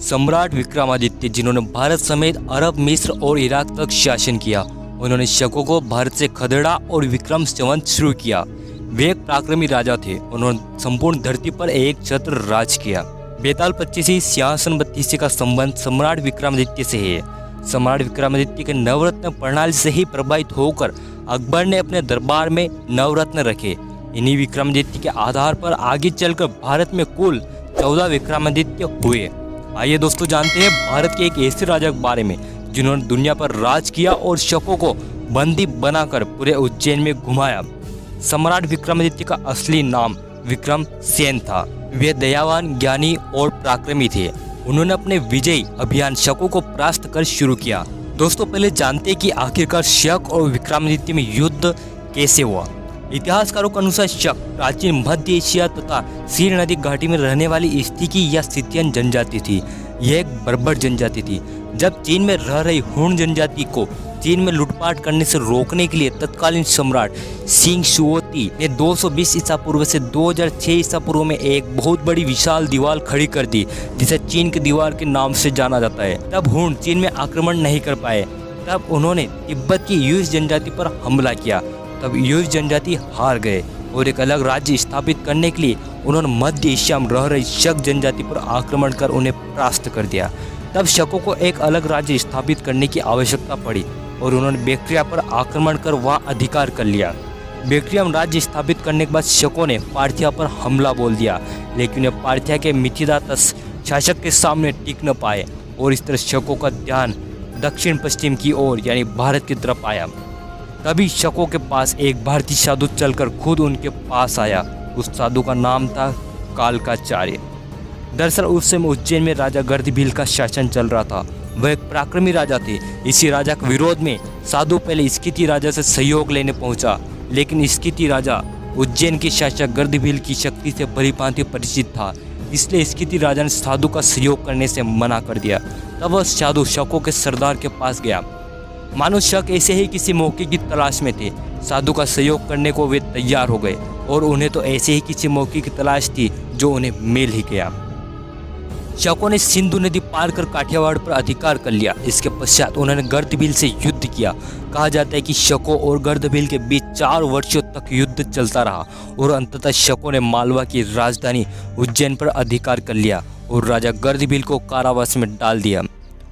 सम्राट विक्रमादित्य, जिन्होंने भारत समेत अरब, मिस्र और इराक तक शासन किया, उन्होंने शकों को भारत से खदेड़ा और विक्रम संवत शुरू किया। वे एक पराक्रमी राजा थे। उन्होंने संपूर्ण धरती पर एक छत्र राज किया। बेताल 25 सिंहासन 32 का संबंध सम्राट विक्रमादित्य से है। सम्राट विक्रमादित्य के नवरत्न प्रणाली से ही प्रभावित होकर अकबर ने अपने दरबार में नवरत्न रखे। इन्हीं विक्रमादित्य के आधार पर आगे चलकर भारत में कुल 14 विक्रमादित्य हुए। आइए दोस्तों, जानते हैं भारत के एक ऐसे राजा के बारे में जिन्होंने दुनिया पर राज किया और शकों को बंदी बनाकर पूरे उज्जैन में घुमाया। सम्राट विक्रमादित्य का असली नाम विक्रम सेन था। वे दयावान, ज्ञानी और पराक्रमी थे। उन्होंने अपने विजयी अभियान शकों को परास्त कर शुरू किया। दोस्तों, पहले जानते हैं कि आखिरकार शक और विक्रमादित्य में युद्ध कैसे हुआ। इतिहासकारों के अनुसार शक प्राचीन मध्य एशिया तथा सीर नदी घाटी में रहने वाली स्थिकी या सिथियन जनजाति थी। यह एक बर्बर जनजाति थी। जब चीन में रह रही हुन जनजाति को चीन में लूटपाट करने से रोकने के लिए तत्कालीन सम्राट सिंग शुओती ने 220 ईसा पूर्व से 2006 ईसा पूर्व में एक बहुत बड़ी विशाल दीवार खड़ी कर दी, जिसे चीन की दीवार के नाम से जाना जाता है। तब हुन चीन में आक्रमण नहीं कर पाए। तब उन्होंने तिब्बत की युइस जनजाति पर हमला किया। तब युइस जनजाति हार गए और एक अलग राज्य स्थापित करने के लिए उन्होंने मध्य एशिया में रह रही शक जनजाति पर आक्रमण कर उन्हें परास्त कर दिया। तब शकों को एक अलग राज्य स्थापित करने की आवश्यकता पड़ी और उन्होंने बैक्ट्रिया पर आक्रमण कर वहां अधिकार कर लिया। बैक्ट्रिया में राज्य स्थापित करने के बाद शकों ने पार्थिया पर हमला बोल दिया, लेकिन वे पार्थिया के मिथिलातस शासक के सामने टिक न पाए और इस तरह शकों का ध्यान दक्षिण पश्चिम की ओर यानी भारत की तरफ आया। तभी शकों के पास एक भारतीय साधु चलकर खुद उनके पास आया। उस साधु का नाम था कालकाचार्य। दरअसल उस समय उज्जैन में राजा गर्दभील का शासन चल रहा था। वह एक पराक्रमी राजा थे। इसी राजा के विरोध में साधु पहले स्किति राजा से सहयोग लेने पहुंचा, लेकिन स्किति राजा उज्जैन के शासक गर्दभील की शक्ति से भली भांति परिचित था। इसलिए स्किति राजा ने साधु का सहयोग करने से मना कर दिया। तब वह साधु शकों के सरदार के पास गया। मानो शक ऐसे ही किसी मौके की तलाश में थे। साधु का सहयोग करने को वे तैयार हो गए और उन्हें तो ऐसे ही किसी मौके की तलाश थी जो उन्हें मिल ही गया। शकों ने सिंधु नदी पार कर काठियावाड़ पर अधिकार कर लिया। इसके पश्चात उन्होंने गर्दभील से युद्ध किया। कहा जाता है कि शकों और गर्दभील के बीच 4 वर्षों तक युद्ध चलता रहा और अंततः शकों ने मालवा की राजधानी उज्जैन पर अधिकार कर लिया और राजा गर्दभील को कारावास में डाल दिया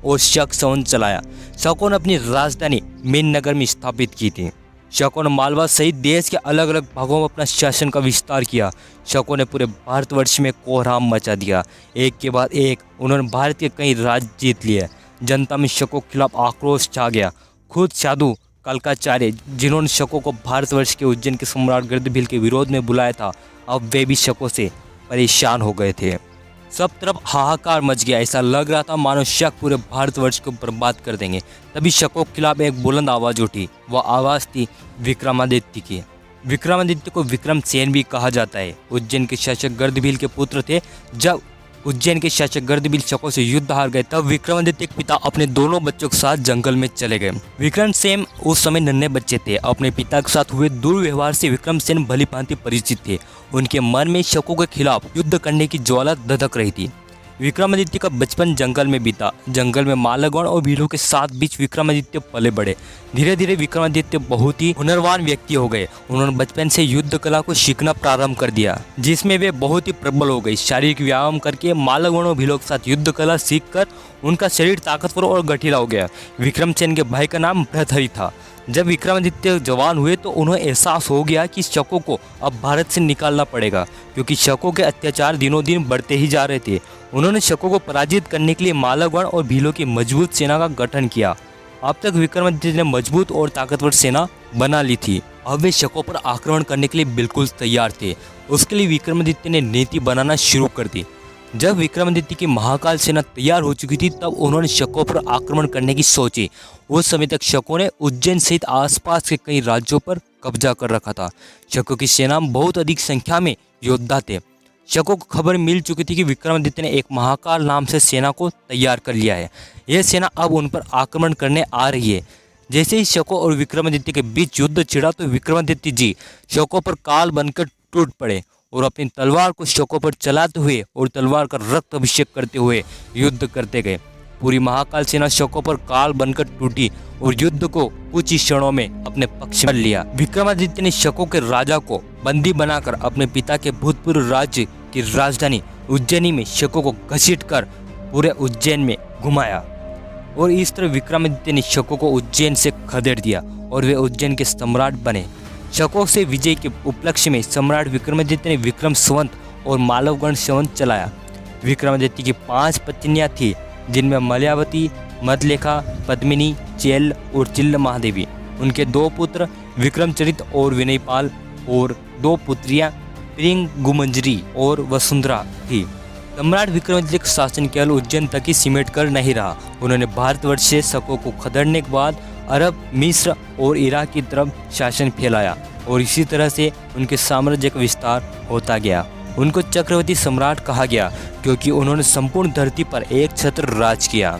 और शक संवत चलाया। शकों ने अपनी राजधानी मेन नगर में स्थापित की थी। शकों ने मालवा सहित देश के अलग अलग भागों में अपना शासन का विस्तार किया। शकों ने पूरे भारतवर्ष में कोहराम मचा दिया। एक के बाद एक उन्होंने भारत के कई राज्य जीत लिए। जनता में शकों के खिलाफ आक्रोश छा गया। खुद साधु कालकाचार्य, जिन्होंने शकों को भारतवर्ष के उज्जैन के सम्राट गर्दभील के विरोध में बुलाया था, अब वे भी शकों से परेशान हो गए थे। सब तरफ हाहाकार मच गया। ऐसा लग रहा था मानो शक पूरे भारतवर्ष को बर्बाद कर देंगे। तभी शकों के खिलाफ एक बुलंद आवाज़ उठी। वह आवाज़ थी विक्रमादित्य की। विक्रमादित्य को विक्रम सेन भी कहा जाता है। उज्जैन के शासक गर्दभील के पुत्र थे। जब उज्जैन के शासक गर्दभील शकों से युद्ध हार गए, तब विक्रमादित्य के पिता अपने दोनों बच्चों के साथ जंगल में चले गए। विक्रम सेन उस समय नन्हे बच्चे थे। अपने पिता के साथ हुए दुर्व्यवहार से विक्रम सेन भली भांति परिचित थे। उनके मन में शकों के खिलाफ युद्ध करने की ज्वाला धधक रही थी। विक्रमादित्य का बचपन जंगल में बीता। जंगल में मालगण और भीलों के साथ बीच विक्रमादित्य पले बढ़े। धीरे धीरे विक्रमादित्य बहुत ही हुनरवान व्यक्ति हो गए। उन्होंने बचपन से युद्ध कला को सीखना प्रारंभ कर दिया, जिसमें वे बहुत ही प्रबल हो गए। शारीरिक व्यायाम करके मालगण और भीलों के साथ युद्ध कला सीखकर उनका शरीर ताकतवर और गठीला हो गया। विक्रमसेन के भाई का नाम भृतहरि था। जब विक्रमादित्य जवान हुए तो उन्हें एहसास हो गया कि शकों को अब भारत से निकालना पड़ेगा, क्योंकि शकों के अत्याचार दिनों दिन बढ़ते ही जा रहे थे। उन्होंने शकों को पराजित करने के लिए मालगण और भीलों की मजबूत सेना का गठन किया। अब तक विक्रमादित्य ने मजबूत और ताकतवर सेना बना ली थी। अब वे शकों पर आक्रमण करने के लिए बिल्कुल तैयार थे। उसके लिए विक्रमादित्य ने नीति बनाना शुरू कर दी। जब विक्रमादित्य की महाकाल सेना तैयार हो चुकी थी, तब उन्होंने शकों पर आक्रमण करने की सोची। उस समय तक शकों ने उज्जैन सहित आसपास के कई राज्यों पर कब्जा कर रखा था। शकों की सेना में बहुत अधिक संख्या में योद्धा थे। शकों को खबर मिल चुकी थी कि विक्रमादित्य ने एक महाकाल नाम से सेना को तैयार कर लिया है। यह सेना अब उन पर आक्रमण करने आ रही है। जैसे ही शकों और विक्रमादित्य के बीच युद्ध छिड़ा तो विक्रमादित्य जी शकों पर काल बनकर टूट पड़े और अपनी तलवार को शकों पर चलाते हुए और तलवार का रक्त अभिषेक करते हुए युद्ध करते गए। पूरी महाकाल सेना शकों पर काल बनकर टूटी और युद्ध को कुछ ही क्षणों में अपने पक्ष में लिया। विक्रमादित्य ने शकों के राजा को बंदी बनाकर अपने पिता के भूतपूर्व राज्य की राजधानी उज्जैनी में शकों को घसीटकर पूरे उज्जैन में घुमाया और इस तरह विक्रमादित्य ने शकों को उज्जैन से खदेड़ दिया और वे उज्जैन के सम्राट बने। शकों से विजय के उपलक्ष्य में सम्राट विक्रमादित्य ने विक्रम संवत और मालवगण संवत चलाया। विक्रमादित्य की 5 पत्नियां थी, जिनमें मलयावती, मदलेखा, पद्मिनी, चेल और चिल्ल महादेवी। उनके 2 पुत्र विक्रमचरित और विनयपाल और 2 पुत्रियां प्रिंगुमंजरी और वसुंधरा थी। सम्राट विक्रमादित्य का शासन केवल उज्जैन तक ही सिमट कर नहीं रहा। उन्होंने भारतवर्ष से शकों को खदेड़ने के बाद अरब, मिस्र और इराक की तरफ शासन फैलाया और इसी तरह से उनके साम्राज्य का विस्तार होता गया। उनको चक्रवर्ती सम्राट कहा गया क्योंकि उन्होंने संपूर्ण धरती पर एक छत्र राज किया।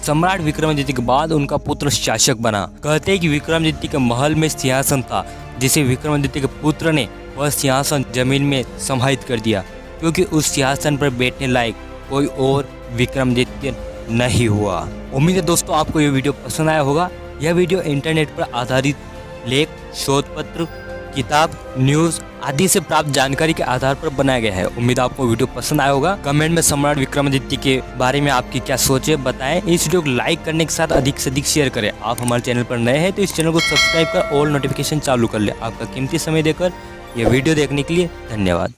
सम्राट विक्रमादित्य के बाद उनका पुत्र शासक बना। कहते हैं कि विक्रमादित्य के महल में सिंहासन था, जिसे विक्रमादित्य के पुत्र ने वह सिंहासन जमीन में समाहित कर दिया, क्योंकि उस सिंहासन पर बैठने लायक कोई और विक्रमादित्य नहीं हुआ। उम्मीद है दोस्तों आपको ये वीडियो पसंद आया होगा। यह वीडियो इंटरनेट पर आधारित लेख, शोध पत्र, किताब, न्यूज़ आदि से प्राप्त जानकारी के आधार पर बनाया गया है। उम्मीद आपको वीडियो पसंद आया होगा। कमेंट में सम्राट विक्रमादित्य के बारे में आपकी क्या सोच है बताएं। इस वीडियो को लाइक करने के साथ अधिक से अधिक शेयर करें। आप हमारे चैनल पर नए हैं तो इस चैनल को सब्सक्राइब कर ऑल नोटिफिकेशन चालू कर लें। आपका कीमती समय देकर यह वीडियो देखने के लिए धन्यवाद।